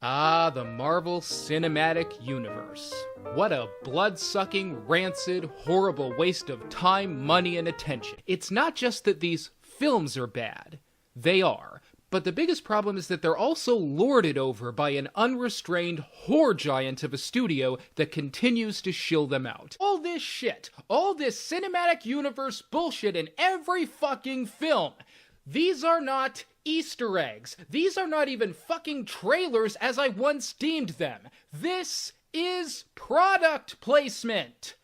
Ah, the Marvel Cinematic Universe. What a blood-sucking, rancid, horrible waste of time, money, and attention. It's not just that these films are bad. They are. But the biggest problem is that they're also lorded over by an unrestrained whore giant of a studio that continues to shill them out. All this shit, all this cinematic universe bullshit in every fucking film. These are not Easter eggs. These are not even fucking trailers as I once deemed them. This is product placement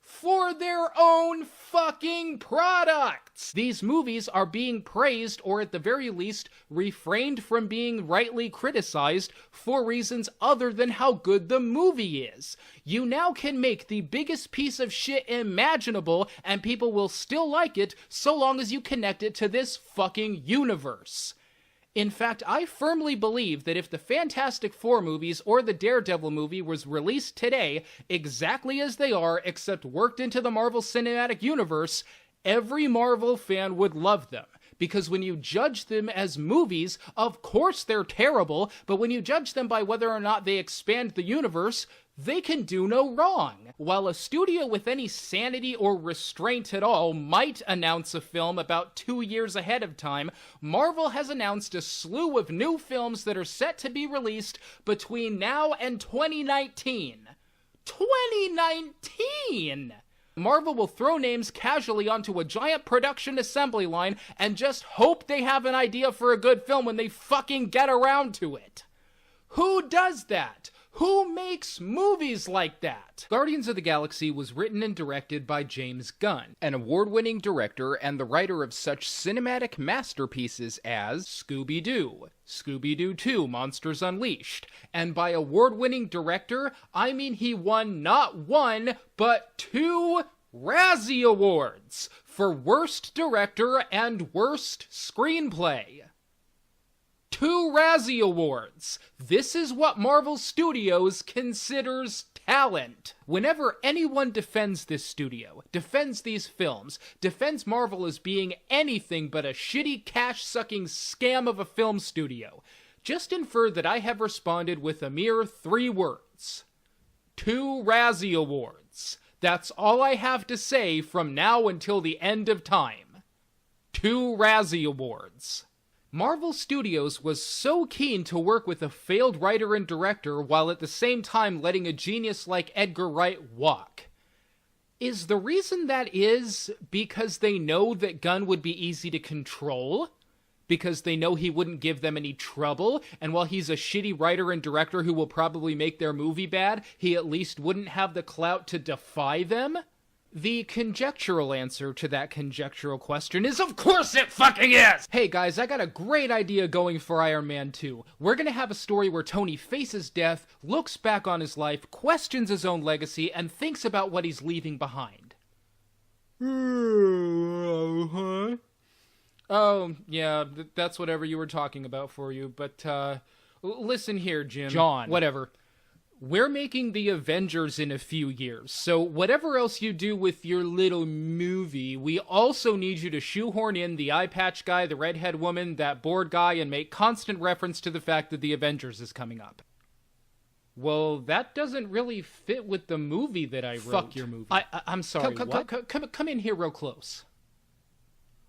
for their own fucking products. These movies are being praised, or at the very least, refrained from being rightly criticized for reasons other than how good the movie is. You now can make the biggest piece of shit imaginable, and people will still like it so long as you connect it to this fucking universe. In fact, I firmly believe that if the Fantastic Four movies or the Daredevil movie was released today, exactly as they are, except worked into the Marvel Cinematic Universe, every Marvel fan would love them. Because when you judge them as movies, of course they're terrible, but when you judge them by whether or not they expand the universe, they can do no wrong. While a studio with any sanity or restraint at all might announce a film about 2 years ahead of time, Marvel has announced a slew of new films that are set to be released between now and 2019. 2019! Marvel will throw names casually onto a giant production assembly line and just hope they have an idea for a good film when they fucking get around to it. Who does that? Who makes movies like that? Guardians of the Galaxy was written and directed by James Gunn, an award-winning director and the writer of such cinematic masterpieces as Scooby-Doo, Scooby-Doo 2, Monsters Unleashed. And by award-winning director, I mean he won not one, but 2 Razzie Awards for Worst Director and Worst Screenplay. 2 Razzie Awards. This is what Marvel Studios considers talent. Whenever anyone defends this studio, defends these films, defends Marvel as being anything but a shitty cash-sucking scam of a film studio, just infer that I have responded with a mere 3 words. 2 Razzie Awards. That's all I have to say from now until the end of time. 2 Razzie Awards. Marvel Studios was so keen to work with a failed writer and director while at the same time letting a genius like Edgar Wright walk. Is the reason that is because they know that Gunn would be easy to control? Because they know he wouldn't give them any trouble, and while he's a shitty writer and director who will probably make their movie bad, he at least wouldn't have the clout to defy them? The conjectural answer to that conjectural question is, of course it fucking is! Hey guys, I got a great idea going for Iron Man 2. We're gonna have a story where Tony faces death, looks back on his life, questions his own legacy, and thinks about what he's leaving behind. Oh, yeah, that's whatever you were talking about for you, but, listen here, Jim. John. Whatever. We're making the Avengers in a few years, so whatever else you do with your little movie, we also need you to shoehorn in the eye patch guy, the redhead woman, that bored guy, and make constant reference to the fact that the Avengers is coming up. Well, that doesn't really fit with the movie that I wrote. Fuck your movie. I'm sorry, what? Come in here real close.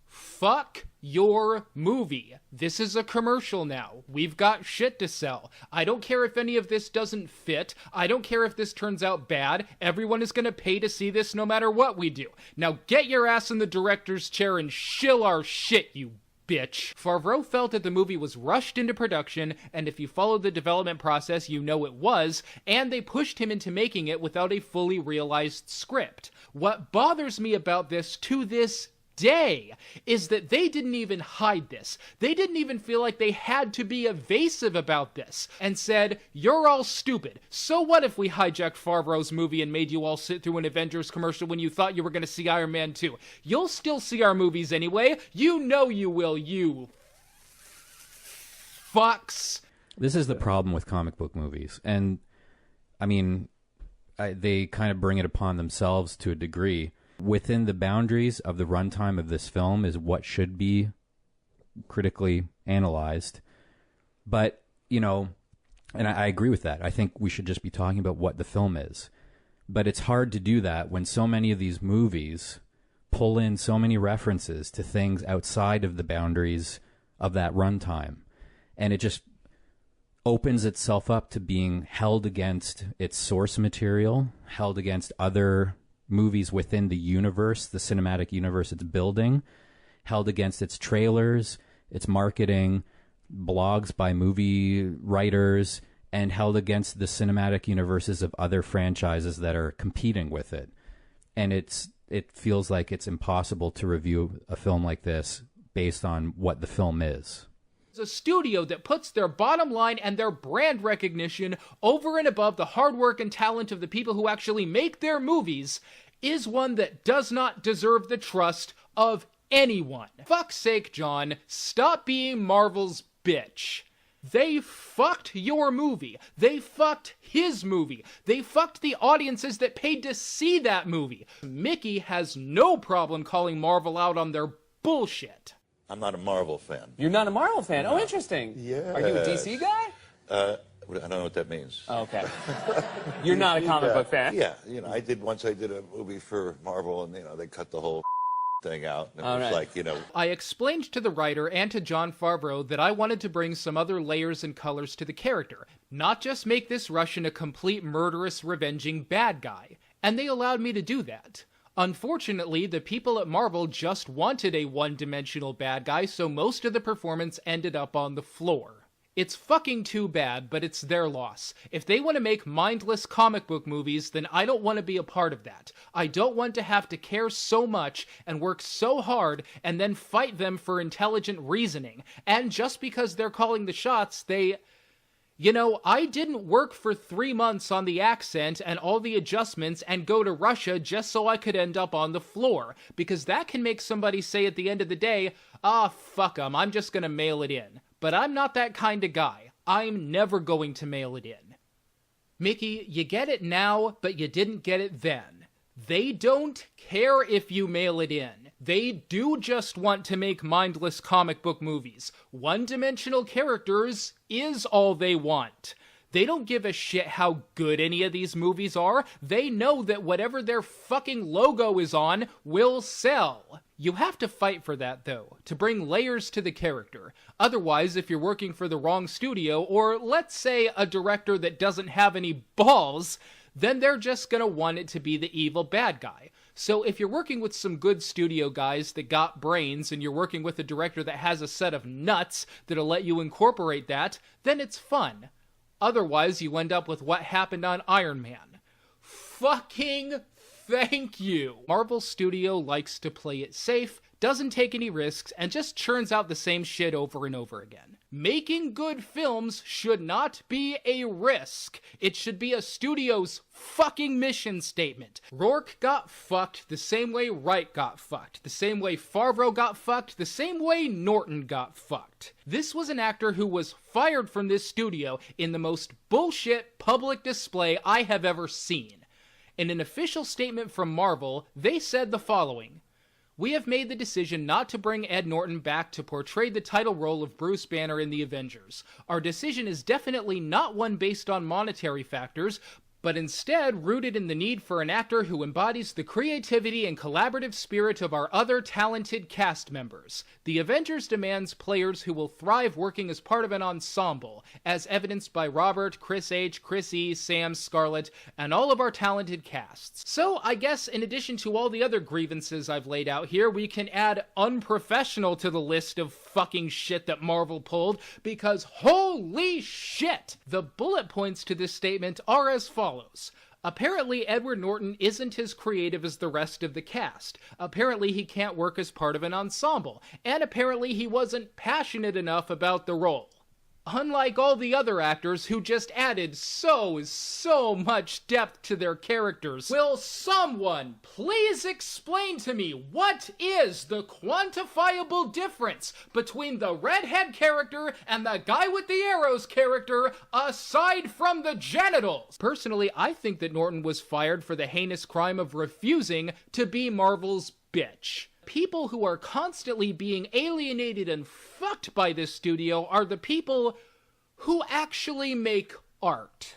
Fuck your movie. This is a commercial now. We've got shit to sell. I don't care if any of this doesn't fit. I don't care if this turns out bad. Everyone is gonna pay to see this no matter what we do. Now get your ass in the director's chair and shill our shit, you bitch. Favreau felt that the movie was rushed into production, and if you followed the development process, you know it was, and they pushed him into making it without a fully realized script. What bothers me about this to this day is that they didn't even hide this. They didn't even feel like they had to be evasive about this and said, you're all stupid. So what if we hijacked Favreau's movie and made you all sit through an Avengers commercial when you thought you were going to see Iron Man 2? You'll still see our movies anyway. You know you will, you fucks. This is the problem with comic book movies. And, I mean, they kind of bring it upon themselves to a degree. Within the boundaries of the runtime of this film is what should be critically analyzed. But, you know, And I agree with that. I think we should just be talking about what the film is. But it's hard to do that when so many of these movies pull in so many references to things outside of the boundaries of that runtime. And it just opens itself up to being held against its source material, held against other movies within the universe, the cinematic universe it's building, held against its trailers, its marketing, blogs by movie writers, and held against the cinematic universes of other franchises that are competing with it. And it feels like it's impossible to review a film like this based on what the film is. A studio that puts their bottom line and their brand recognition over and above the hard work and talent of the people who actually make their movies is one that does not deserve the trust of anyone. Fuck's sake, John, stop being Marvel's bitch. They fucked your movie. They fucked his movie. They fucked the audiences that paid to see that movie. Mickey has no problem calling Marvel out on their bullshit. I'm not a Marvel fan. You're not a Marvel fan? No. Oh, interesting. Yeah. Are you a DC guy? I don't know what that means. Oh, okay. You're not a comic book fan? Yeah. I did a movie for Marvel, and, they cut the whole thing out. And it was like, I explained to the writer and to Jon Favreau that I wanted to bring some other layers and colors to the character, not just make this Russian a complete murderous, revenging bad guy. And they allowed me to do that. Unfortunately, the people at Marvel just wanted a one-dimensional bad guy, so most of the performance ended up on the floor. It's fucking too bad, but it's their loss. If they want to make mindless comic book movies, then I don't want to be a part of that. I don't want to have to care so much and work so hard and then fight them for intelligent reasoning. And just because they're calling the shots, I didn't work for 3 months on the accent and all the adjustments and go to Russia just so I could end up on the floor, because that can make somebody say at the end of the day, fuck 'em, I'm just gonna mail it in. But I'm not that kind of guy. I'm never going to mail it in. Mickey, you get it now, but you didn't get it then. They don't care if you mail it in. They do just want to make mindless comic book movies. One-dimensional characters is all they want. They don't give a shit how good any of these movies are. They know that whatever their fucking logo is on will sell. You have to fight for that, though, to bring layers to the character. Otherwise, if you're working for the wrong studio, or let's say a director that doesn't have any balls, then they're just gonna want it to be the evil bad guy. So if you're working with some good studio guys that got brains, and you're working with a director that has a set of nuts that'll let you incorporate that, then it's fun. Otherwise, you end up with what happened on Iron Man. Fucking thank you! Marvel Studio likes to play it safe, doesn't take any risks, and just churns out the same shit over and over again. Making good films should not be a risk. It should be a studio's fucking mission statement. Rourke got fucked the same way Wright got fucked, the same way Favreau got fucked, the same way Norton got fucked. This was an actor who was fired from this studio in the most bullshit public display I have ever seen. In an official statement from Marvel, they said the following: "We have made the decision not to bring Ed Norton back to portray the title role of Bruce Banner in the Avengers. Our decision is definitely not one based on monetary factors, but instead rooted in the need for an actor who embodies the creativity and collaborative spirit of our other talented cast members. The Avengers demands players who will thrive working as part of an ensemble, as evidenced by Robert, Chris H., Chris E., Sam, Scarlett, and all of our talented casts." So I guess in addition to all the other grievances I've laid out here, we can add unprofessional to the list of fucking shit that Marvel pulled, because holy shit! The bullet points to this statement are as follows. Apparently, Edward Norton isn't as creative as the rest of the cast. Apparently, he can't work as part of an ensemble. And apparently, he wasn't passionate enough about the role. Unlike all the other actors who just added so much depth to their characters. Will someone please explain to me what is the quantifiable difference between the redhead character and the guy with the arrows character, aside from the genitals? Personally, I think that Norton was fired for the heinous crime of refusing to be Marvel's bitch. People who are constantly being alienated and fucked by this studio are the people who actually make art.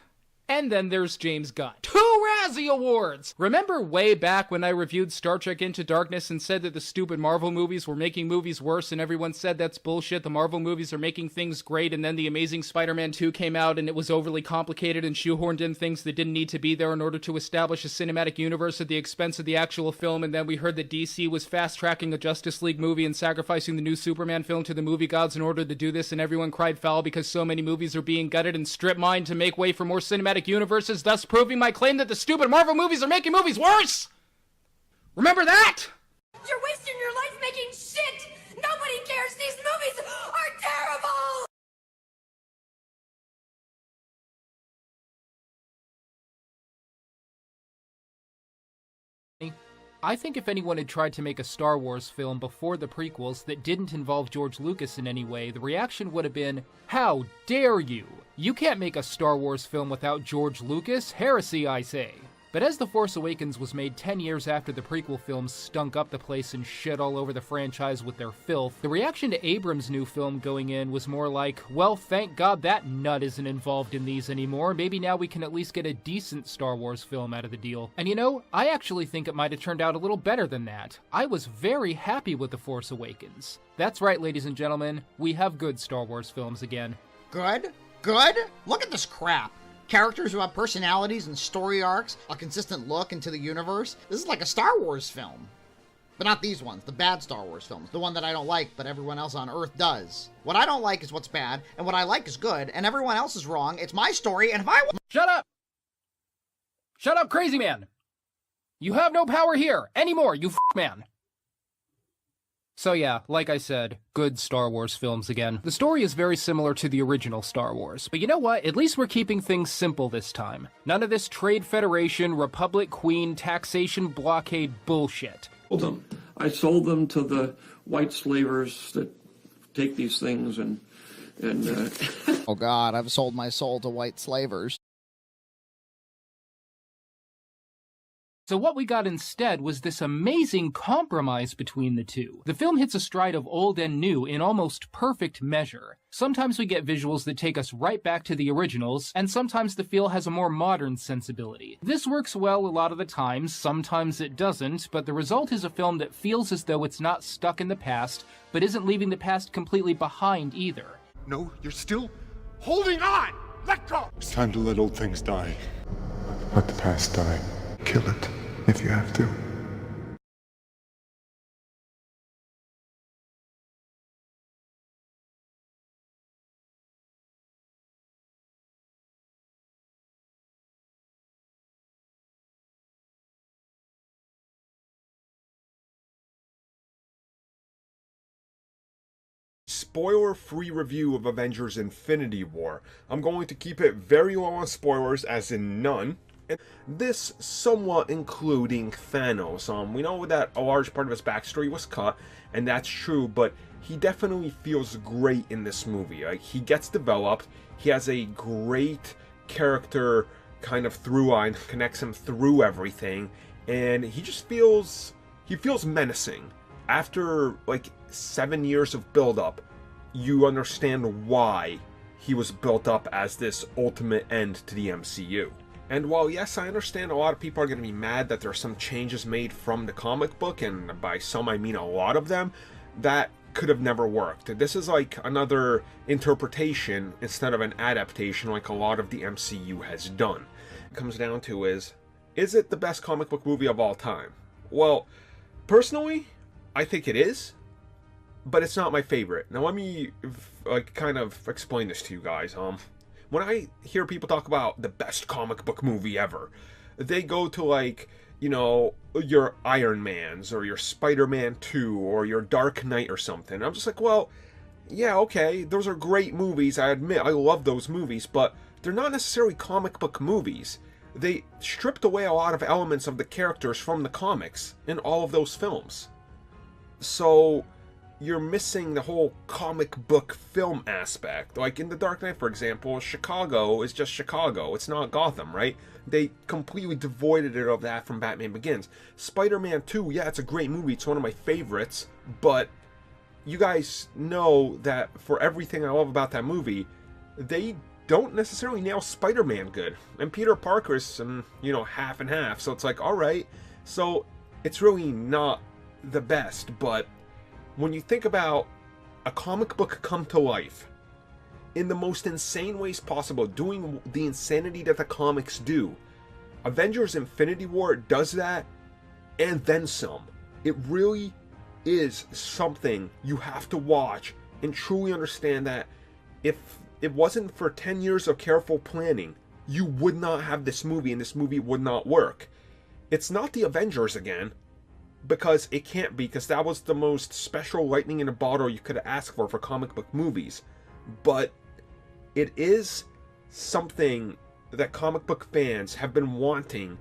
And then there's James Gunn. 2 Razzie Awards! Remember way back when I reviewed Star Trek Into Darkness and said that the stupid Marvel movies were making movies worse and everyone said that's bullshit, the Marvel movies are making things great, and then the Amazing Spider-Man 2 came out and it was overly complicated and shoehorned in things that didn't need to be there in order to establish a cinematic universe at the expense of the actual film, and then we heard that DC was fast-tracking a Justice League movie and sacrificing the new Superman film to the movie gods in order to do this, and everyone cried foul because so many movies are being gutted and strip-mined to make way for more cinematic universes, thus proving my claim that the stupid Marvel movies are making movies worse! Remember that? You're wasting your life making shit! Nobody cares! These movies are terrible! I think if anyone had tried to make a Star Wars film before the prequels that didn't involve George Lucas in any way, the reaction would have been, "How dare you? You can't make a Star Wars film without George Lucas? Heresy, I say." But as The Force Awakens was made 10 years after the prequel films stunk up the place and shit all over the franchise with their filth, the reaction to Abrams' new film going in was more like, well, thank God that nut isn't involved in these anymore, maybe now we can at least get a decent Star Wars film out of the deal. And you know, I actually think it might have turned out a little better than that. I was very happy with The Force Awakens. That's right, ladies and gentlemen, we have good Star Wars films again. Good? Good? Look at this crap. Characters who have personalities and story arcs, a consistent look into the universe. This is like a Star Wars film. But not these ones, the bad Star Wars films. The one that I don't like, but everyone else on Earth does. What I don't like is what's bad, and what I like is good, and everyone else is wrong. It's my story, and if I... Shut up! Shut up, crazy man! You have no power here, anymore, you man! So yeah, like I said, good Star Wars films again. The story is very similar to the original Star Wars, but you know what? At least we're keeping things simple this time. None of this Trade Federation, Republic Queen, taxation blockade bullshit. Sold them. I sold them to the white slavers that take these things and Oh God, I've sold my soul to white slavers. So what we got instead was this amazing compromise between the two. The film hits a stride of old and new in almost perfect measure. Sometimes we get visuals that take us right back to the originals, and sometimes the feel has a more modern sensibility. This works well a lot of the times, sometimes it doesn't, but the result is a film that feels as though it's not stuck in the past, but isn't leaving the past completely behind either. No, you're still holding on! Let go! It's time to let old things die. Let the past die. Kill it, if you have to. Spoiler-free review of Avengers Infinity War. I'm going to keep it very low on spoilers, as in none. This somewhat including Thanos. We know that a large part of his backstory was cut, and that's true, but he definitely feels great in this movie. Like, he gets developed, he has a great character kind of through line, connects him through everything, and he feels menacing. After like 7 years of build-up, you understand why he was built up as this ultimate end to the MCU. And while yes, I understand a lot of people are going to be mad that there are some changes made from the comic book, and by some I mean a lot of them, that could have never worked. This is like another interpretation instead of an adaptation like a lot of the MCU has done. It comes down to is it the best comic book movie of all time? Well, personally, I think it is, but it's not my favorite. Now let me kind of explain this to you guys. When I hear people talk about the best comic book movie ever, they go to like, you know, your Iron Mans or your Spider-Man 2 or your Dark Knight or something. I'm just like, well, yeah, okay, those are great movies. I admit, I love those movies, but they're not necessarily comic book movies. They stripped away a lot of elements of the characters from the comics in all of those films. So you're missing the whole comic book film aspect. Like in The Dark Knight, for example, Chicago is just Chicago. It's not Gotham, right? They completely devoided it of that from Batman Begins. Spider-Man 2, yeah, it's a great movie. It's one of my favorites. But you guys know that for everything I love about that movie, they don't necessarily nail Spider-Man good. And Peter Parker's, half and half. So it's like, alright, so it's really not the best. But when you think about a comic book come to life in the most insane ways possible, doing the insanity that the comics do, Avengers Infinity War does that, and then some. It really is something you have to watch and truly understand that if it wasn't for 10 years of careful planning, you would not have this movie, and this movie would not work. It's not the Avengers again, because it can't be, because that was the most special lightning in a bottle you could ask for comic book movies. But it is something that comic book fans have been wanting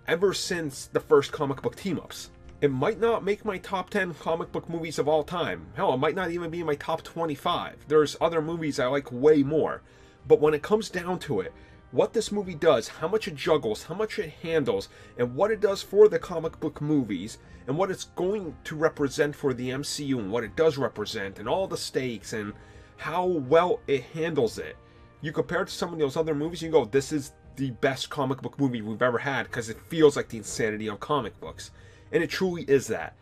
ever since the first comic book team-ups. It might not make my top 10 comic book movies of all time. Hell, it might not even be my top 25. There's other movies I like way more. But when it comes down to it, what this movie does, how much it juggles, how much it handles, and what it does for the comic book movies, and what it's going to represent for the MCU, and what it does represent, and all the stakes, and how well it handles it. You compare it to some of those other movies, you go, this is the best comic book movie we've ever had, because it feels like the insanity of comic books. And it truly is that.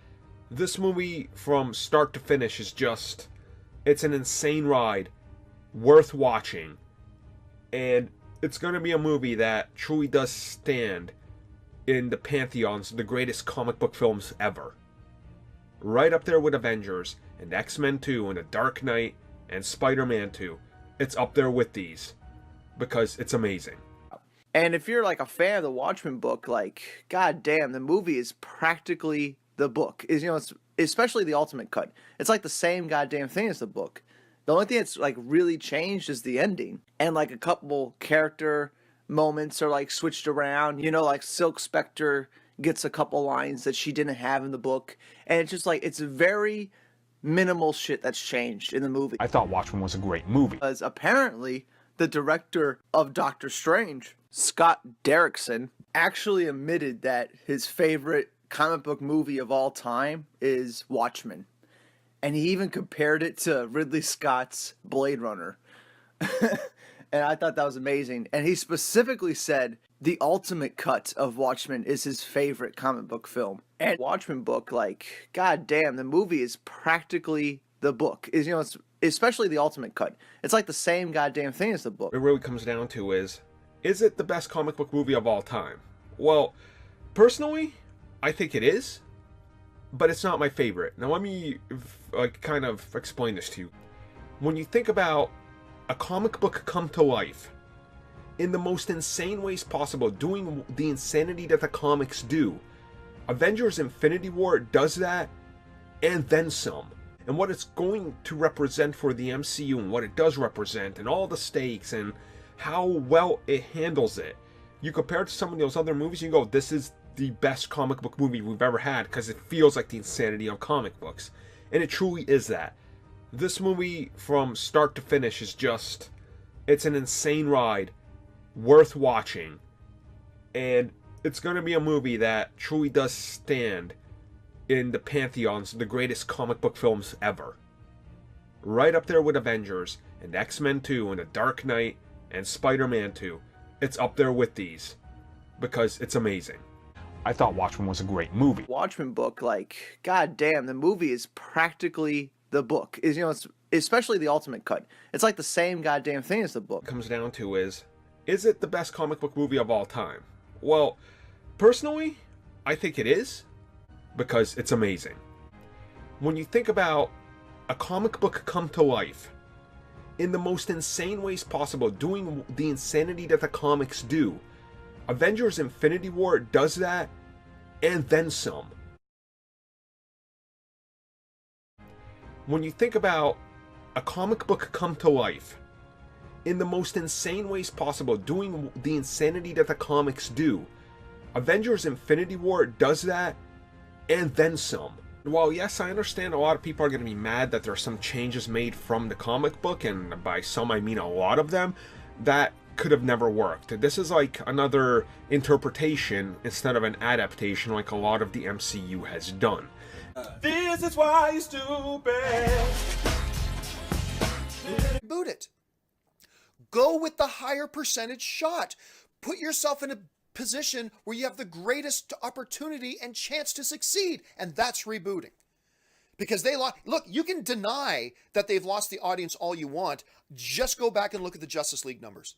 This movie, from start to finish, is just, it's an insane ride, worth watching. And it's going to be a movie that truly does stand in the pantheons of the greatest comic book films ever. Right up there with Avengers, and X-Men 2, and The Dark Knight, and Spider-Man 2. It's up there with these, because it's amazing. And if you're like a fan of the Watchmen book, like, god damn, the movie is practically the book. It's especially the Ultimate Cut. It's like the same goddamn thing as the book. The only thing that's like really changed is the ending. And like a couple character moments are like switched around. Like Silk Spectre gets a couple lines that she didn't have in the book. And it's just like, it's very minimal shit that's changed in the movie. I thought Watchmen was a great movie. Because apparently the director of Doctor Strange, Scott Derrickson, actually admitted that his favorite comic book movie of all time is Watchmen. And he even compared it to Ridley Scott's Blade Runner. And I thought that was amazing. And he specifically said the Ultimate Cut of Watchmen is his favorite comic book film. And Watchmen book, like, god damn, the movie is practically the book. It's especially the Ultimate Cut. It's like the same goddamn thing as the book. It really comes down to is it the best comic book movie of all time? Well, personally, I think it is, but it's not my favorite. Now let me kind of explain this to you. When you think about a comic book come to life in the most insane ways possible, doing the insanity that the comics do, Avengers Infinity War does that, and then some. And what it's going to represent for the MCU, and what it does represent, and all the stakes, and how well it handles it. You compare it to some of those other movies, you go, this is the best comic book movie we've ever had, because it feels like the insanity of comic books. And it truly is that. This movie, from start to finish, is just, it's an insane ride, worth watching. And it's going to be a movie that truly does stand in the pantheons of the greatest comic book films ever. Right up there with Avengers, and X-Men 2, and The Dark Knight, and Spider-Man 2. It's up there with these, because it's amazing. I thought Watchmen was a great movie. Watchmen book, like, god damn, the movie is practically the book. It's especially the Ultimate Cut. It's like the same goddamn thing as the book. It comes down to is it the best comic book movie of all time? Well, personally, I think it is, because it's amazing. When you think about a comic book come to life in the most insane ways possible, doing the insanity that the comics do, Avengers Infinity War does that, and then some. When you think about a comic book come to life in the most insane ways possible, doing the insanity that the comics do, Avengers Infinity War does that, and then some. While yes, I understand a lot of people are going to be mad that there are some changes made from the comic book, and by some I mean a lot of them, that could have never worked. This is like another interpretation instead of an adaptation like a lot of the MCU has done. This is why you're stupid. Boot it. Go with the higher percentage shot. Put yourself in a position where you have the greatest opportunity and chance to succeed, and that's rebooting. Because they lost. Look, you can deny that they've lost the audience all you want. Just go back and look at the Justice League numbers.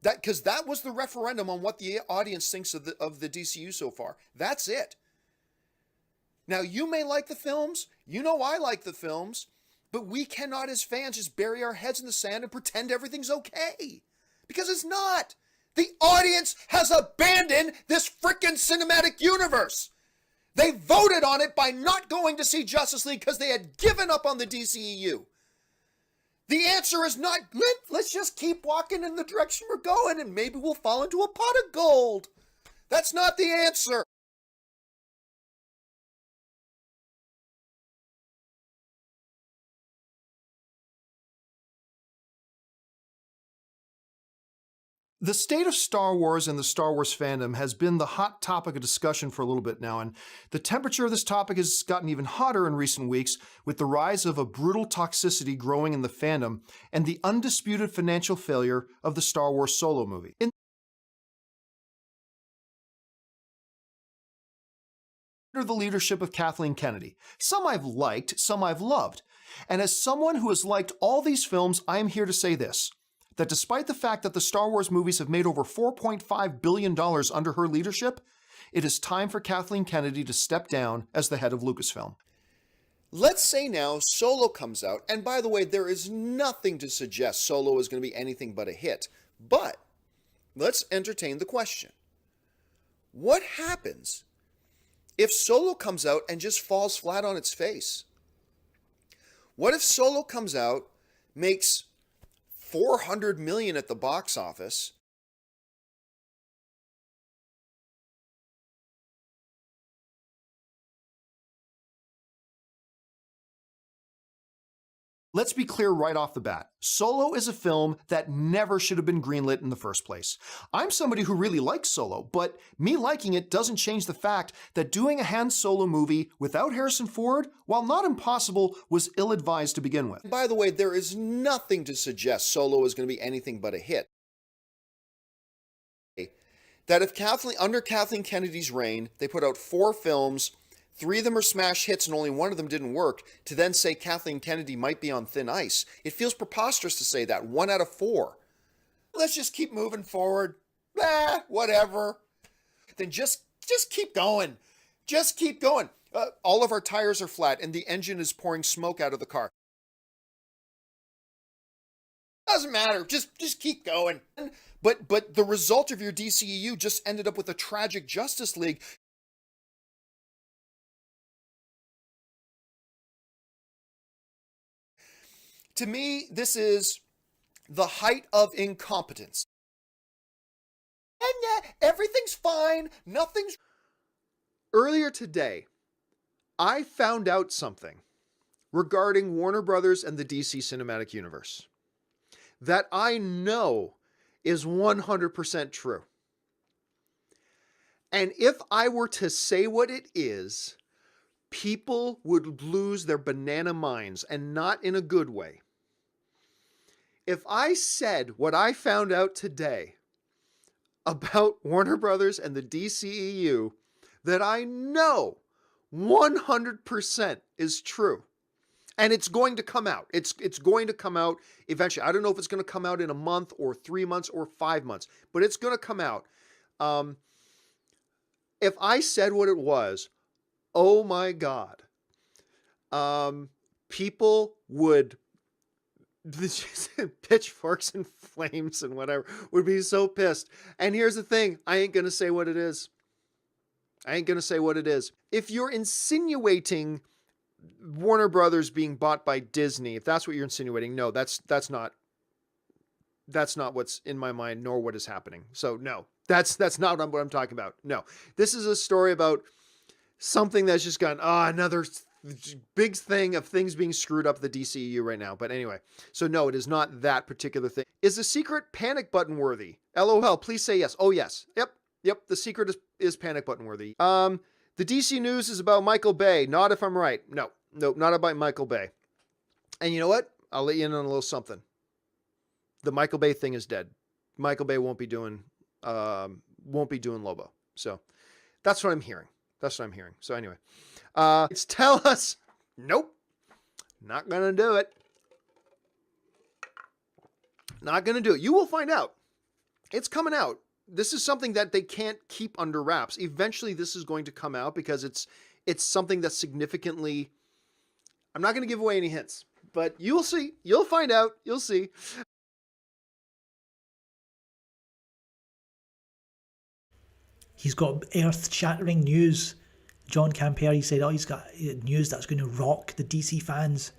Because that was the referendum on what the audience thinks of the DCU so far. That's it. Now, you may like the films. You know I like the films. But we cannot, as fans, just bury our heads in the sand and pretend everything's okay. Because it's not. The audience has abandoned this freaking cinematic universe. They voted on it by not going to see Justice League because they had given up on the DCEU. The answer is not, let's just keep walking in the direction we're going and maybe we'll fall into a pot of gold. That's not the answer. The state of Star Wars and the Star Wars fandom has been the hot topic of discussion for a little bit now, and the temperature of this topic has gotten even hotter in recent weeks with the rise of a brutal toxicity growing in the fandom and the undisputed financial failure of the Star Wars Solo movie. Under the leadership of Kathleen Kennedy. Some I've liked, some I've loved. And as someone who has liked all these films, I am here to say this. That despite the fact that the Star Wars movies have made over $4.5 billion under her leadership, it is time for Kathleen Kennedy to step down as the head of Lucasfilm. Let's say now Solo comes out, and by the way, there is nothing to suggest Solo is going to be anything but a hit. But let's entertain the question. What happens if Solo comes out and just falls flat on its face? What if Solo comes out, makes $400 million at the box office, Let's be clear right off the bat. Solo is a film that never should have been greenlit in the first place. I'm somebody who really likes Solo, but me liking it doesn't change the fact that doing a Han Solo movie without Harrison Ford, while not impossible, was ill-advised to begin with. By the way, there is nothing to suggest Solo is going to be anything but a hit. That if under Kathleen Kennedy's reign, they put out 4 films, 3 of them are smash hits and only 1 of them didn't work, to then say Kathleen Kennedy might be on thin ice. It feels preposterous to say that. 1 out of 4. Let's just keep moving forward. Whatever. Then just keep going. Just keep going. All of our tires are flat and the engine is pouring smoke out of the car. Doesn't matter. Just keep going. But the result of your DCEU just ended up with a tragic Justice League. To me, this is the height of incompetence. And yeah, everything's fine. Nothing's... Earlier today, I found out something regarding Warner Brothers and the DC Cinematic Universe that I know is 100% true. And if I were to say what it is, people would lose their banana minds, and not in a good way. If I said what I found out today about Warner Brothers and the DCEU, that I know 100% is true, and it's going to come out. It's going to come out eventually. I don't know if it's going to come out in a month or 3 months or 5 months, but it's going to come out. If I said what it was, oh my God, people would, pitchforks and flames and whatever, would be so pissed. And here's the thing, I ain't going to say what it is. I ain't going to say what it is. If you're insinuating Warner Brothers being bought by Disney, if that's what you're insinuating, no, that's not what's in my mind, nor what is happening. So no, that's not what I'm talking about. No, this is a story about something that's just gone, another big thing of things being screwed up the DCEU right now. But anyway, so no, it is not that particular thing. Is the secret panic button worthy? LOL, please say yes. Oh yes. Yep, the secret is panic button worthy. The DC news is about Michael Bay. Not if I'm right. No, not about Michael Bay. And you know what? I'll let you in on a little something. The Michael Bay thing is dead. Michael Bay won't be doing Lobo. So that's what I'm hearing. So anyway, it's tell us. Nope. Not gonna do it. Not gonna do it. You will find out. It's coming out. This is something that they can't keep under wraps. Eventually this is going to come out because it's something that's significantly, I'm not going to give away any hints, but you'll see. You'll find out. You'll see. He's got earth-shattering news. John Camperi said, he's got news that's going to rock the DC fans.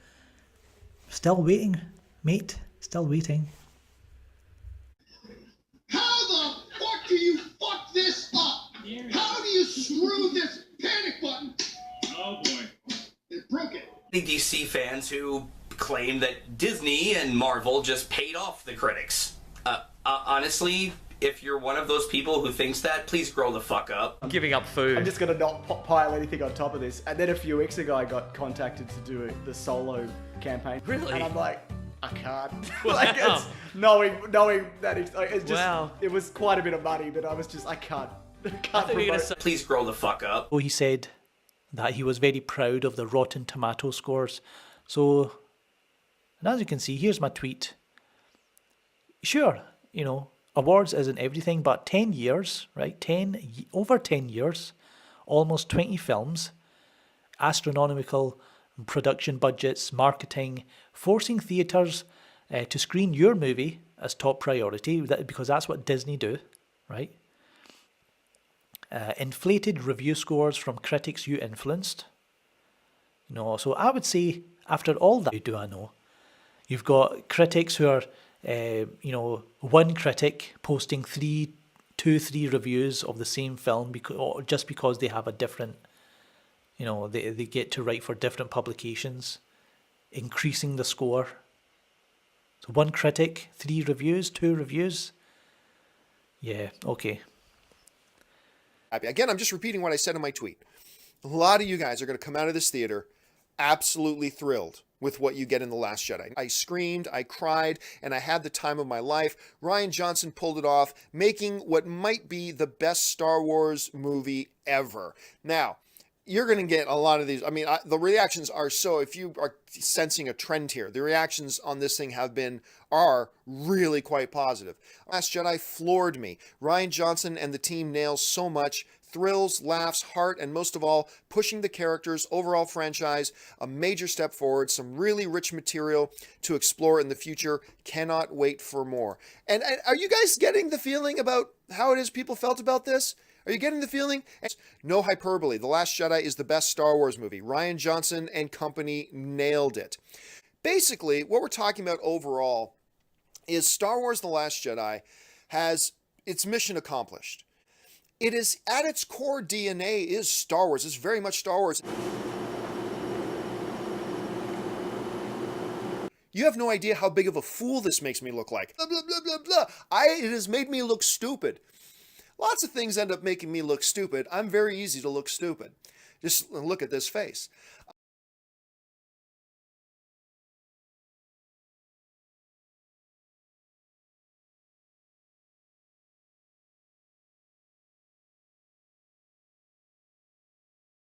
Still waiting, mate. Still waiting. How the fuck do you fuck this up? How do you screw this panic button? Oh boy. It broke it. The DC fans who claim that Disney and Marvel just paid off the critics. Honestly, if you're one of those people who thinks that, please grow the fuck up. I'm giving up food. I'm just gonna not pile anything on top of this. And then a few weeks ago, I got contacted to do the solo campaign. Really? And I'm like, I can't. Like, it's knowing that it's just, wow. It was quite a bit of money that I was just, I can't promote. Please grow the fuck up. He said that he was very proud of the Rotten Tomato scores. So, and as you can see, here's my tweet. Sure, awards isn't everything, but 10 years, right? Over 10 years, almost 20 films, astronomical production budgets, marketing, forcing theatres to screen your movie as top priority, because that's what Disney do, right? Inflated review scores from critics you influenced. So I would say, after all that, do I know? You've got critics who are, one critic posting 3 reviews of the same film just because they have a different, they get to write for different publications, increasing the score. So one critic, 3 reviews, 2 reviews. Yeah, okay. Again, I'm just repeating what I said in my tweet. A lot of you guys are going to come out of this theater absolutely thrilled with what you get in The Last Jedi. I screamed, I cried, and I had the time of my life. Rian Johnson pulled it off, making what might be the best Star Wars movie ever. Now, you're going to get a lot of these. I mean, the reactions are so, if you are sensing a trend here, the reactions on this thing are really quite positive. Last Jedi floored me. Rian Johnson and the team nails so much. Thrills, laughs, heart, and most of all, pushing the characters, overall franchise, a major step forward, some really rich material to explore in the future. Cannot wait for more. And are you guys getting the feeling about how it is people felt about this? Are you getting the feeling? No hyperbole. The Last Jedi is the best Star Wars movie. Rian Johnson and company nailed it. Basically, what we're talking about overall is Star Wars The Last Jedi has its mission accomplished. It is, at its core DNA, is Star Wars. It's very much Star Wars. You have no idea how big of a fool this makes me look like. Blah, blah, blah, blah, blah. It has made me look stupid. Lots of things end up making me look stupid. I'm very easy to look stupid. Just look at this face.